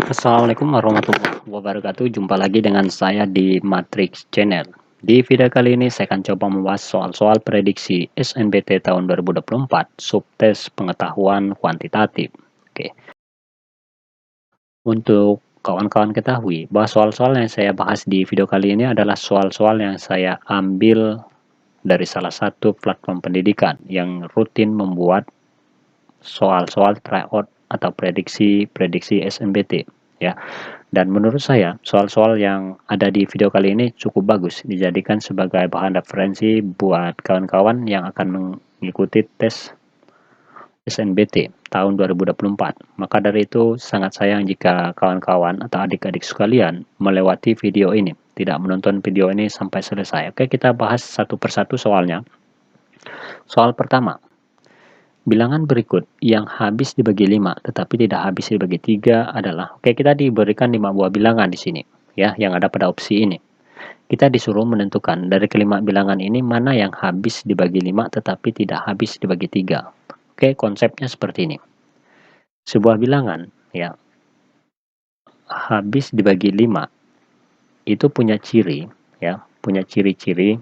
Assalamualaikum warahmatullahi wabarakatuh. Jumpa lagi dengan saya di Matrix Channel. Di video kali ini saya akan coba membahas soal-soal prediksi SNBT tahun 2024 subtes pengetahuan kuantitatif. Oke. Untuk kawan-kawan ketahui bahwa soal-soal yang saya bahas di video kali ini adalah soal-soal yang saya ambil dari salah satu platform pendidikan yang rutin membuat soal-soal tryout atau prediksi SNBT, ya. Dan menurut saya, soal-soal yang ada di video kali ini cukup bagus dijadikan sebagai bahan referensi buat kawan-kawan yang akan mengikuti tes SNBT tahun 2024. Maka dari itu, sangat sayang jika kawan-kawan atau adik-adik sekalian melewati video ini, tidak menonton video ini sampai selesai. Oke, kita bahas satu persatu soalnya. Soal pertama, bilangan berikut yang habis dibagi 5 tetapi tidak habis dibagi 3 adalah, oke, kita diberikan 5 buah bilangan di sini, ya, yang ada pada opsi ini. Kita disuruh menentukan dari kelima bilangan ini mana yang habis dibagi 5 tetapi tidak habis dibagi 3. Oke, konsepnya seperti ini. Sebuah bilangan, ya, habis dibagi 5 itu punya ciri, ya, punya ciri-ciri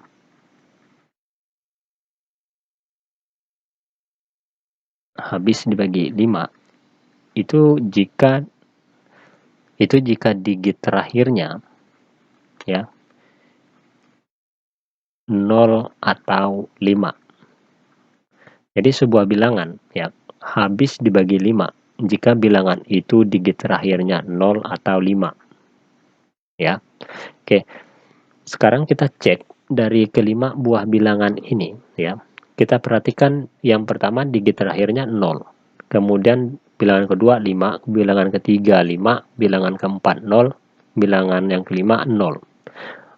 habis dibagi 5 itu jika digit terakhirnya, ya, 0 atau 5. Jadi sebuah bilangan, ya, habis dibagi 5 jika bilangan itu digit terakhirnya 0 atau 5. Ya. Oke. Sekarang kita cek dari kelima buah bilangan ini, ya. Kita perhatikan yang pertama digit terakhirnya 0. Kemudian bilangan kedua 5, bilangan ketiga 5, bilangan keempat 0, bilangan yang kelima 0.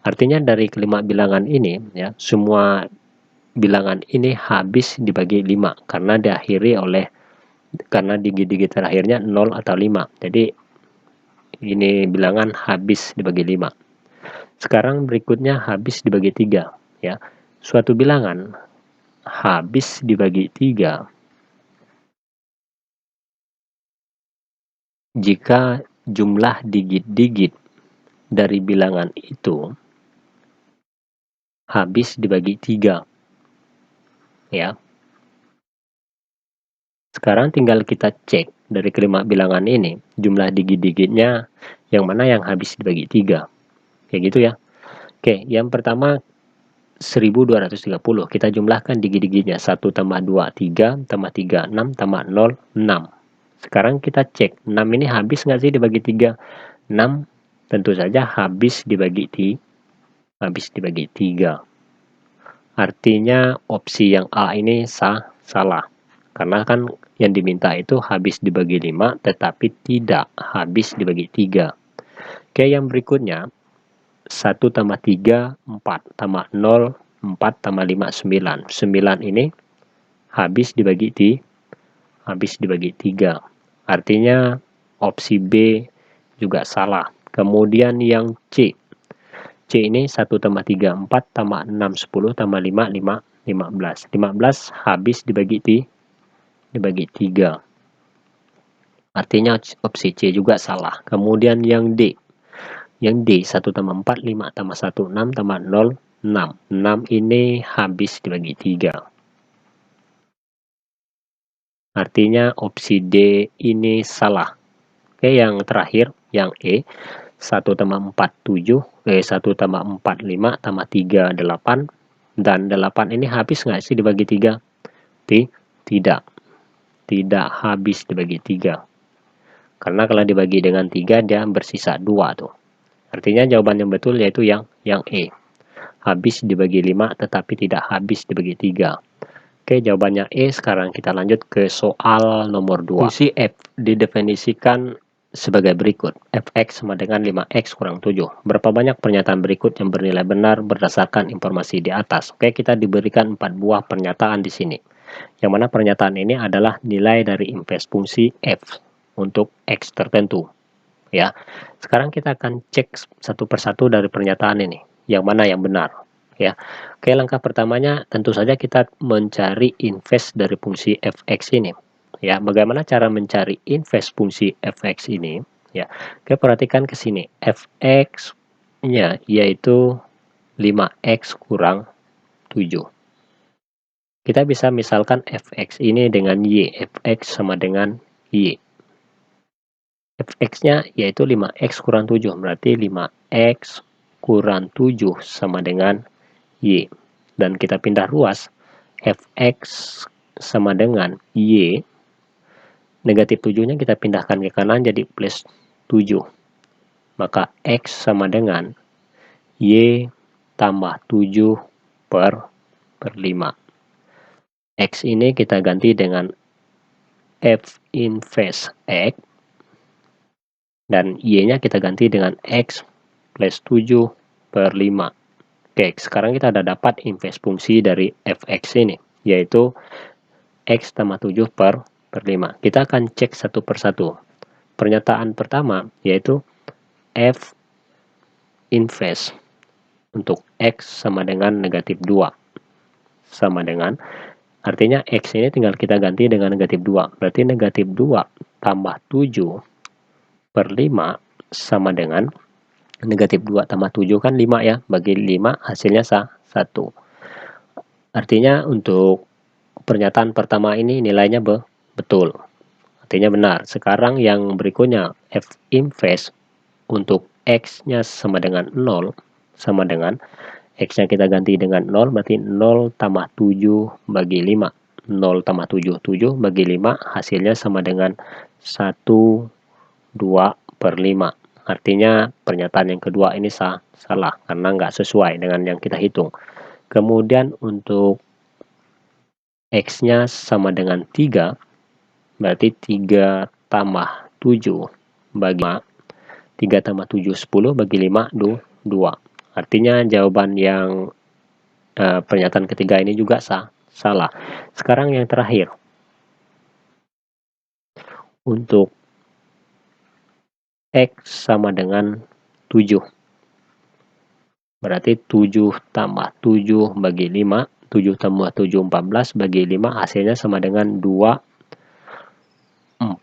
Artinya dari kelima bilangan ini, ya, semua bilangan ini habis dibagi 5 karena digit-digit terakhirnya 0 atau 5. Jadi ini bilangan habis dibagi 5. Sekarang berikutnya habis dibagi 3, ya. Suatu bilangan habis dibagi 3 jika jumlah digit-digit dari bilangan itu habis dibagi 3, ya. Sekarang tinggal kita cek dari kelima bilangan ini, jumlah digit-digitnya yang mana yang habis dibagi 3. Kayak gitu, ya. Oke, yang pertama 1230. Kita jumlahkan digit-digitnya. 1 tambah 2, 3, tambah 3, 6, tambah 0, 6. Sekarang kita cek, 6 ini habis nggak sih dibagi 3? 6 tentu saja habis dibagi 3. Artinya opsi yang A ini salah. Karena kan yang diminta itu habis dibagi 5 tetapi tidak habis dibagi 3. Oke, yang berikutnya 1 tambah 3, 4, tambah 0, 4, tambah 5, 9. 9 ini habis dibagi 3. Artinya opsi B juga salah. Kemudian yang C. C ini 1 tambah 3, 4, tambah 6, 10, tambah 5, 5, 15. 15 habis dibagi 3. Artinya opsi C juga salah. Kemudian yang D. Yang D 1 tambah 4, 5 tambah 1, 6 tambah 0, 6. 6 ini habis dibagi 3. Artinya opsi D ini salah. Oke, yang terakhir, yang E. 1 tambah 4, 7. 1 tambah 4, 5 tambah 3, 8. Dan 8 ini habis nggak sih dibagi 3? Tidak. Tidak habis dibagi 3. Karena kalau dibagi dengan 3, dia bersisa 2 tuh. Artinya jawaban yang betul yaitu yang E. Habis dibagi 5 tetapi tidak habis dibagi 3. Oke, jawabannya E. Sekarang kita lanjut ke soal nomor 2. Fungsi f didefinisikan sebagai berikut. Fx sama dengan 5x kurang 7. Berapa banyak pernyataan berikut yang bernilai benar berdasarkan informasi di atas? Oke, kita diberikan 4 buah pernyataan di sini. Yang mana pernyataan ini adalah nilai dari inverse fungsi f untuk x tertentu. Ya, sekarang kita akan cek satu persatu dari pernyataan ini, yang mana yang benar, ya. Oke, langkah pertamanya tentu saja kita mencari inverse dari fungsi fx ini, ya. Bagaimana cara mencari inverse fungsi fx ini, ya. Oke, perhatikan ke sini. Fx-nya yaitu 5x kurang 7. Kita bisa misalkan fx ini dengan y. Fx sama dengan y. Fx-nya yaitu 5x kurang 7. Berarti 5x kurang 7 sama dengan y. Dan kita pindah ruas. Fx sama dengan y. Negatif 7-nya kita pindahkan ke kanan jadi plus 7. Maka x sama dengan y tambah 7 per 5. X ini kita ganti dengan F inverse X. Dan Y-nya kita ganti dengan X plus 7 per 5. Oke, sekarang kita sudah dapat inverse fungsi dari Fx ini, yaitu X tambah 7 per 5. Kita akan cek satu persatu. Pernyataan pertama, yaitu F inverse untuk X sama dengan negatif 2. Sama dengan, artinya X ini tinggal kita ganti dengan negatif 2. Berarti negatif 2 tambah 7 per 5 sama dengan negatif 2 tambah 7 kan 5 ya. Bagi 5 hasilnya 1. Artinya untuk pernyataan pertama ini nilainya betul. Artinya benar. Sekarang yang berikutnya F inverse untuk X-nya sama dengan 0 sama dengan X-nya kita ganti dengan 0, berarti 0 tambah 7 bagi 5. 0 tambah 7, 7 bagi 5, hasilnya sama dengan 1, 2 per 5. Artinya pernyataan yang kedua ini salah, karena nggak sesuai dengan yang kita hitung. Kemudian untuk X-nya sama dengan 3, berarti 3 tambah 7 bagi 5. 3 tambah 7, 10 bagi 5, 2. Artinya jawaban yang pernyataan ketiga ini juga salah. Sekarang yang terakhir. Untuk X sama dengan 7. Berarti 7 tambah 7 bagi 5. 7 tambah 7, 14 bagi 5. Hasilnya sama dengan 2, 4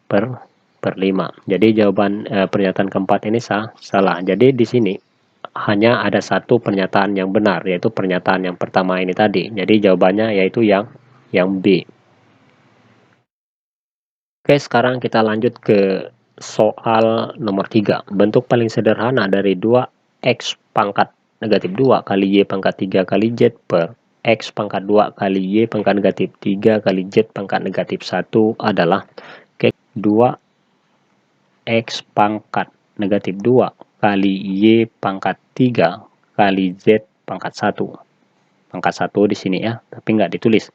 per 5. Jadi jawaban pernyataan keempat ini salah. Jadi di sini hanya ada satu pernyataan yang benar, yaitu pernyataan yang pertama ini tadi. Jadi jawabannya yaitu yang B. Oke, sekarang kita lanjut ke soal nomor 3. Bentuk paling sederhana dari 2x pangkat negatif 2 kali y pangkat 3 kali z per x pangkat 2 kali y pangkat negatif 3 kali z pangkat negatif 1 adalah 2x pangkat negatif 2 kali y pangkat 3 kali z pangkat 1. Pangkat 1 di sini ya, tapi nggak ditulis.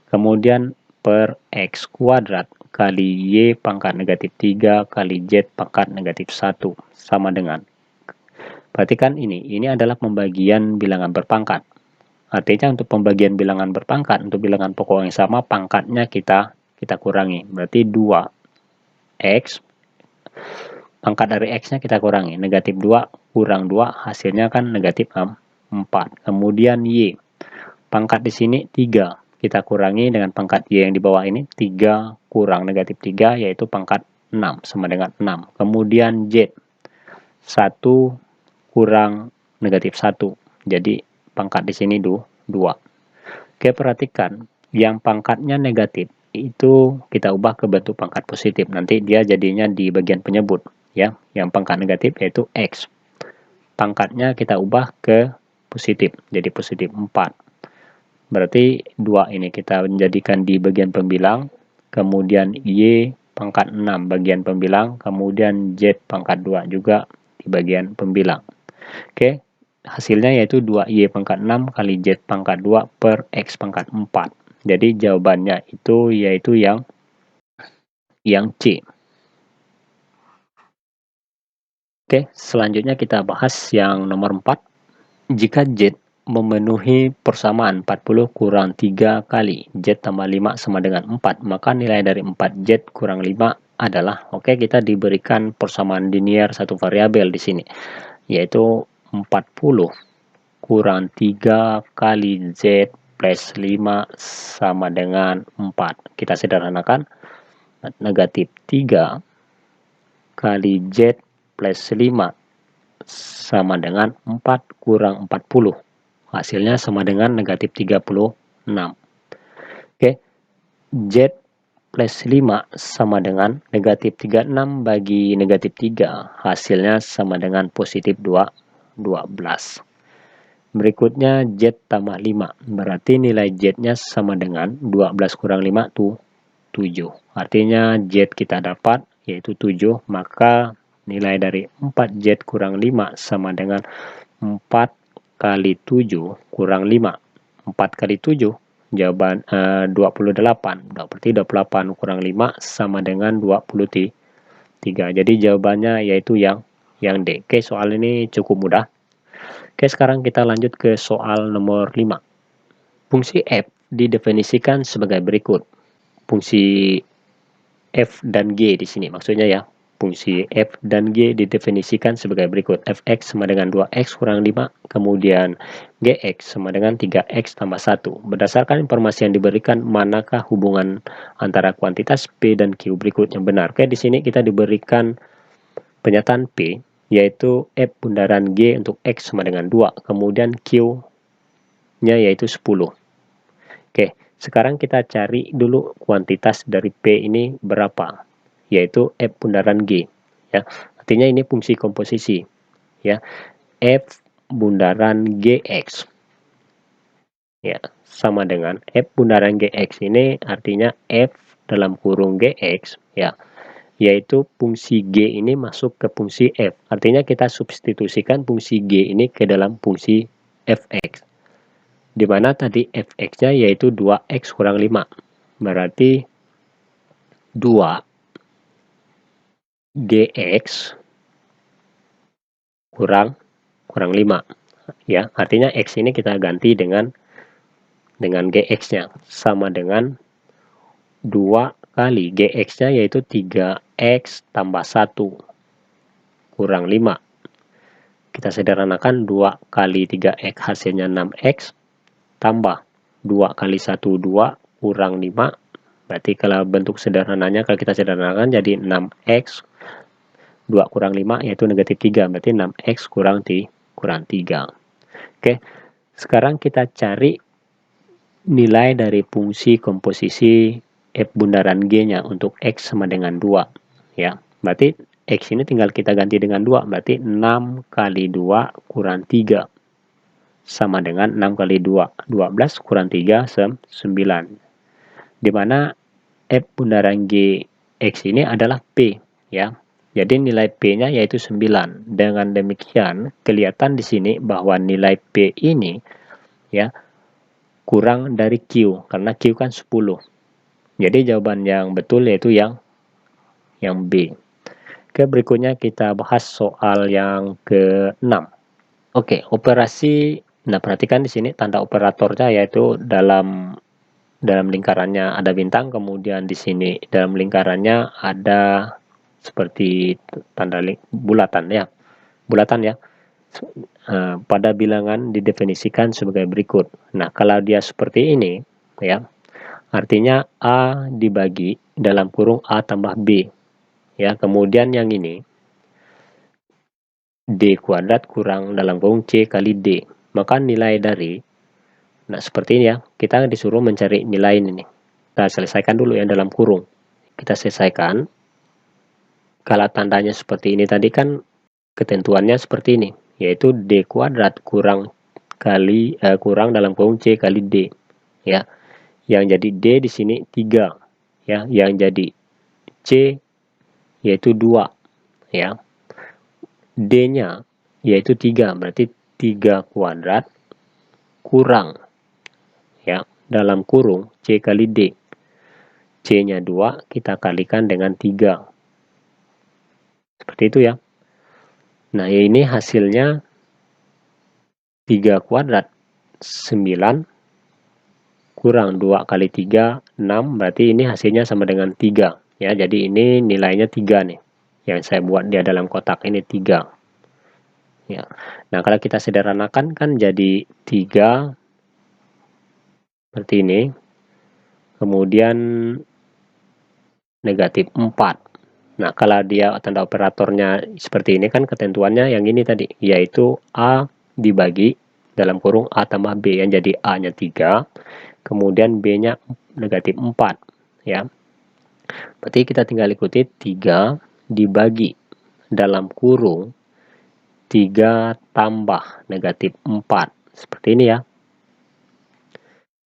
Kemudian per x kuadrat kali y pangkat negatif 3 kali z pangkat negatif 1 sama dengan. Perhatikan ini adalah pembagian bilangan berpangkat. Artinya untuk pembagian bilangan berpangkat, untuk bilangan pokok yang sama, pangkatnya kita kurangi. Berarti 2x, pangkat dari x-nya kita kurangi. Negatif 2 kurang 2, hasilnya kan negatif 4. Kemudian y, pangkat di sini 3. Kita kurangi dengan pangkat y yang di bawah ini, 3 kurang negatif 3, yaitu pangkat 6, sama dengan 6. Kemudian z, 1 kurang negatif 1, jadi pangkat di sini 2. Oke, perhatikan, yang pangkatnya negatif, itu kita ubah ke bentuk pangkat positif. Nanti dia jadinya di bagian penyebut, ya. Yang pangkat negatif yaitu x. Pangkatnya kita ubah ke positif, jadi positif 4. Berarti 2 ini kita menjadikan di bagian pembilang, kemudian y pangkat 6 bagian pembilang, kemudian z pangkat 2 juga di bagian pembilang. Oke, hasilnya yaitu 2y pangkat 6 kali z pangkat 2 per x pangkat 4. Jadi jawabannya itu yaitu yang C. Oke, selanjutnya kita bahas yang nomor 4. Jika z memenuhi persamaan 40 kurang 3 kali z tambah 5 sama dengan 4, maka nilai dari 4z kurang 5 adalah, oke, kita diberikan persamaan linear satu variabel di sini, yaitu 40 kurang 3 kali z plus 5 sama dengan 4. Kita sederhanakan, negatif 3 kali Z plus 5 sama dengan 4 kurang 40. Hasilnya sama dengan negatif 36. Oke, Z plus 5 sama dengan negatif 36 bagi negatif 3. Hasilnya sama dengan positif 12. Berikutnya Z tambah 5. Berarti nilai Z-nya sama dengan 12 kurang 5 itu 7. Artinya Z kita dapat yaitu 7. Maka nilai dari 4Z kurang 5 sama dengan 4 kali 7 kurang 5. 4 kali 7 jawaban 28. Berarti 28 kurang 5 sama dengan 23. Jadi jawabannya yaitu yang D. Oke, soal ini cukup mudah. Oke, sekarang kita lanjut ke soal nomor 5. Fungsi f didefinisikan sebagai berikut. Fungsi f dan g di sini maksudnya ya. Fungsi f dan g didefinisikan sebagai berikut. Fx sama dengan 2x kurang 5, kemudian gx sama dengan 3x tambah 1. Berdasarkan informasi yang diberikan, manakah hubungan antara kuantitas P dan Q berikut yang benar? Oke, di sini kita diberikan pernyataan P, yaitu F bundaran G untuk X sama dengan 2, kemudian Q-nya yaitu 10. Oke, sekarang kita cari dulu kuantitas dari P ini berapa, yaitu F bundaran G. Ya, artinya ini fungsi komposisi. Ya, F bundaran GX. Ya, sama dengan F bundaran GX ini artinya F dalam kurung GX. Ya, yaitu fungsi G ini masuk ke fungsi F. Artinya kita substitusikan fungsi G ini ke dalam fungsi Fx. Di mana tadi Fx-nya yaitu 2x kurang 5. Berarti 2 Gx kurang 5. Ya, artinya X ini kita ganti dengan Gx-nya. Sama dengan 2 kali Gx-nya yaitu 3x tambah 1 kurang 5. Kita sederhanakan 2 kali 3x hasilnya 6x tambah 2 kali 1 2 kurang 5. Berarti kalau bentuk sederhananya kalau kita sederhanakan jadi 6x 2 kurang 5 yaitu negatif 3. Berarti 6x kurang 3. Oke, sekarang kita cari nilai dari fungsi komposisi F bundaran G-nya untuk X sama dengan 2. Ya, berarti X ini tinggal kita ganti dengan 2. Berarti 6 kali 2 kurang 3. Sama dengan 6 kali 2. 12 kurang 3, 9. Dimana F bundaran G X ini adalah P. Ya, jadi nilai P-nya yaitu 9. Dengan demikian, kelihatan di sini bahwa nilai P ini ya kurang dari Q, karena Q kan 10. Jadi jawaban yang betul yaitu yang B. Oke, berikutnya kita bahas soal yang ke-6. Oke, operasi. Nah, perhatikan di sini tanda operatornya yaitu dalam lingkarannya ada bintang, kemudian di sini dalam lingkarannya ada seperti tanda bulatan ya. Pada bilangan didefinisikan sebagai berikut. Nah, kalau dia seperti ini ya, artinya A dibagi dalam kurung A tambah B. Ya, kemudian yang ini D kuadrat kurang dalam kurung C kali D. Maka nilai dari, nah seperti ini ya, kita disuruh mencari nilai ini. Kita selesaikan dulu ya dalam kurung. Kita selesaikan. Kalau tandanya seperti ini tadi kan ketentuannya seperti ini, yaitu D kuadrat kurang dalam kurung C kali D. Ya, yang jadi D di sini 3. Ya, yang jadi C yaitu 2. Ya, D-nya yaitu 3, berarti 3 kuadrat kurang ya dalam kurung C kali D. C-nya 2 kita kalikan dengan 3. Seperti itu ya. Nah, ini hasilnya 3 kuadrat 9 kurang 2 kali 3 6, berarti ini hasilnya sama dengan 3 ya. Jadi ini nilainya 3 nih. Yang saya buat dia dalam kotak ini 3. Ya. Nah, kalau kita sederhanakan kan jadi 3 seperti ini. Kemudian negatif 4. Nah, kalau dia tanda operatornya seperti ini kan ketentuannya yang ini tadi, yaitu A dibagi dalam kurung A tambah B, yang jadi A-nya 3, kemudian B-nya negatif 4, ya. Berarti kita tinggal ikuti 3 dibagi dalam kurung 3 tambah negatif 4. Seperti ini ya.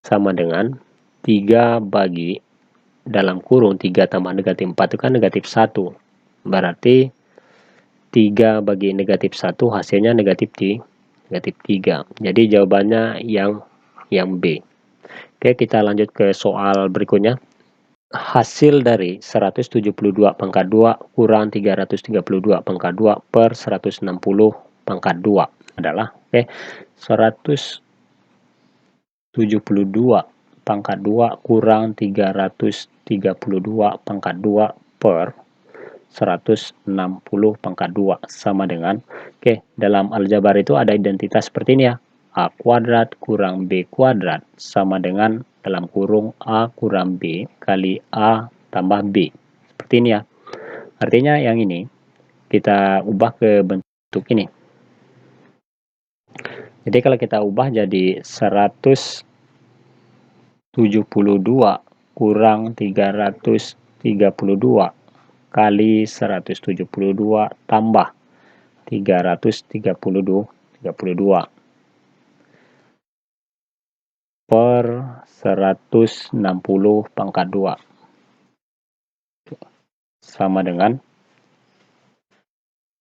Sama dengan 3 bagi dalam kurung 3 tambah negatif 4 itu kan negatif 1. Berarti 3 bagi negatif 1 hasilnya negatif 3. Jadi jawabannya yang B. Oke, kita lanjut ke soal berikutnya. Hasil dari 172 pangkat 2 kurang 332 pangkat 2 per 160 pangkat 2 adalah 172 pangkat 2 kurang 332 pangkat 2 per 160 pangkat 2 sama dengan, dalam aljabar itu ada identitas seperti ini ya, A kuadrat kurang B kuadrat sama dengan dalam kurung A kurang B kali A tambah B. Seperti ini ya. Artinya yang ini kita ubah ke bentuk ini. Jadi kalau kita ubah jadi 172 kurang 332 kali 172 tambah 332 per 160 pangkat 2 sama dengan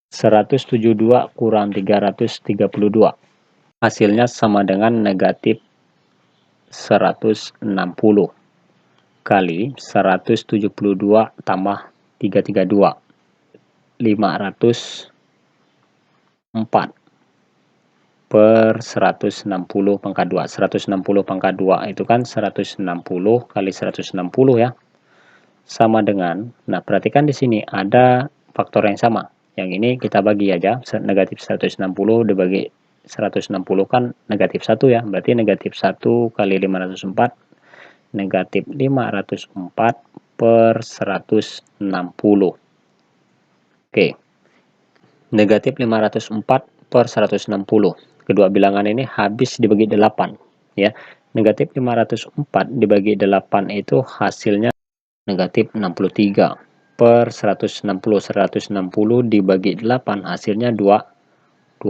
172 kurang 332. Hasilnya sama dengan negatif 160 kali 172 tambah 332. 504 per 160 pangkat 2. 160 pangkat 2 itu kan 160 kali 160 ya. Sama dengan, nah perhatikan di sini ada faktor yang sama. Yang ini kita bagi aja, negatif 160 dibagi 160 kan negatif 1 ya. Berarti negatif 1 kali 504, negatif 504 per 160. Oke. Negatif 504 per 160. Kedua bilangan ini habis dibagi 8 ya. Negatif 504 dibagi 8 itu hasilnya negatif 63 per 160. 160 dibagi 8 hasilnya 20.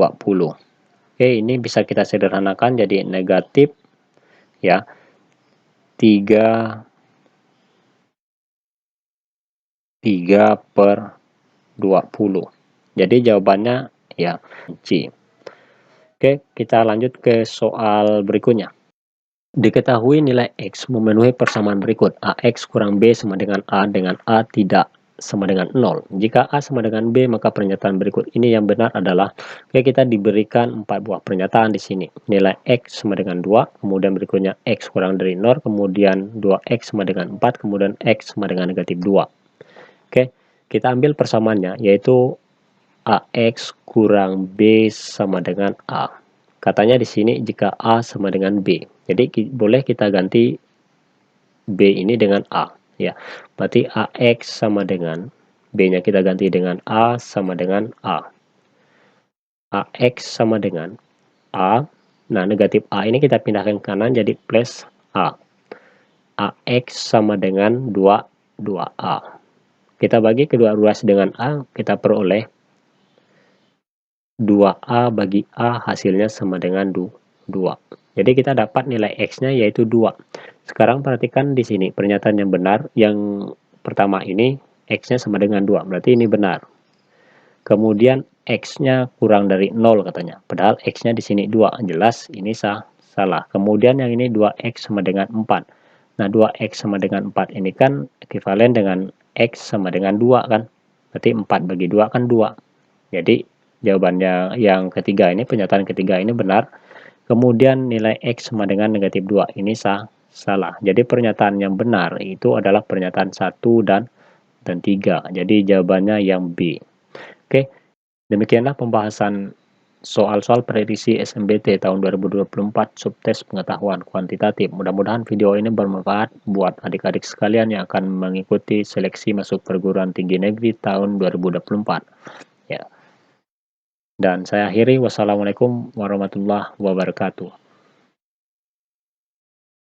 Oke, ini bisa kita sederhanakan jadi negatif ya 3 per 20. Jadi jawabannya ya C. Oke, kita lanjut ke soal berikutnya. Diketahui nilai X memenuhi persamaan berikut. AX kurang B sama dengan A tidak sama dengan 0. Jika A sama dengan B, maka pernyataan berikut ini yang benar adalah, kita diberikan 4 buah pernyataan di sini. Nilai X sama dengan 2, kemudian berikutnya X kurang dari 0, kemudian 2X sama dengan 4, kemudian X sama dengan negatif 2. Oke, kita ambil persamaannya, yaitu AX kurang B sama dengan A. Katanya di sini jika A sama dengan B. Jadi boleh kita ganti B ini dengan A ya. Berarti AX sama dengan B-nya kita ganti dengan A sama dengan A. AX sama dengan A. Nah, negatif A ini kita pindahkan ke kanan jadi plus A. AX sama dengan 2A. Kita bagi kedua ruas dengan A, kita peroleh 2A bagi A hasilnya sama dengan 2. Jadi kita dapat nilai X-nya yaitu 2. Sekarang perhatikan di sini pernyataan yang benar. Yang pertama ini X-nya sama dengan 2. Berarti ini benar. Kemudian X-nya kurang dari 0 katanya. Padahal X-nya di sini 2. Jelas ini salah. Kemudian yang ini 2X sama dengan 4. Nah, 2X sama dengan 4 ini kan ekuivalen dengan X sama dengan 2 kan. Berarti 4 bagi 2 kan 2. Jadi jawabannya yang ketiga ini, pernyataan ketiga ini benar. Kemudian nilai X sama dengan negatif 2. Ini salah. Jadi pernyataan yang benar itu adalah pernyataan 1 dan 3. Jadi jawabannya yang B. Oke, demikianlah pembahasan soal-soal prediksi SNMPT tahun 2024 subtes pengetahuan kuantitatif. Mudah-mudahan video ini bermanfaat buat adik-adik sekalian yang akan mengikuti seleksi masuk perguruan tinggi negeri tahun 2024. Ya. Dan saya akhiri, wassalamualaikum warahmatullahi wabarakatuh.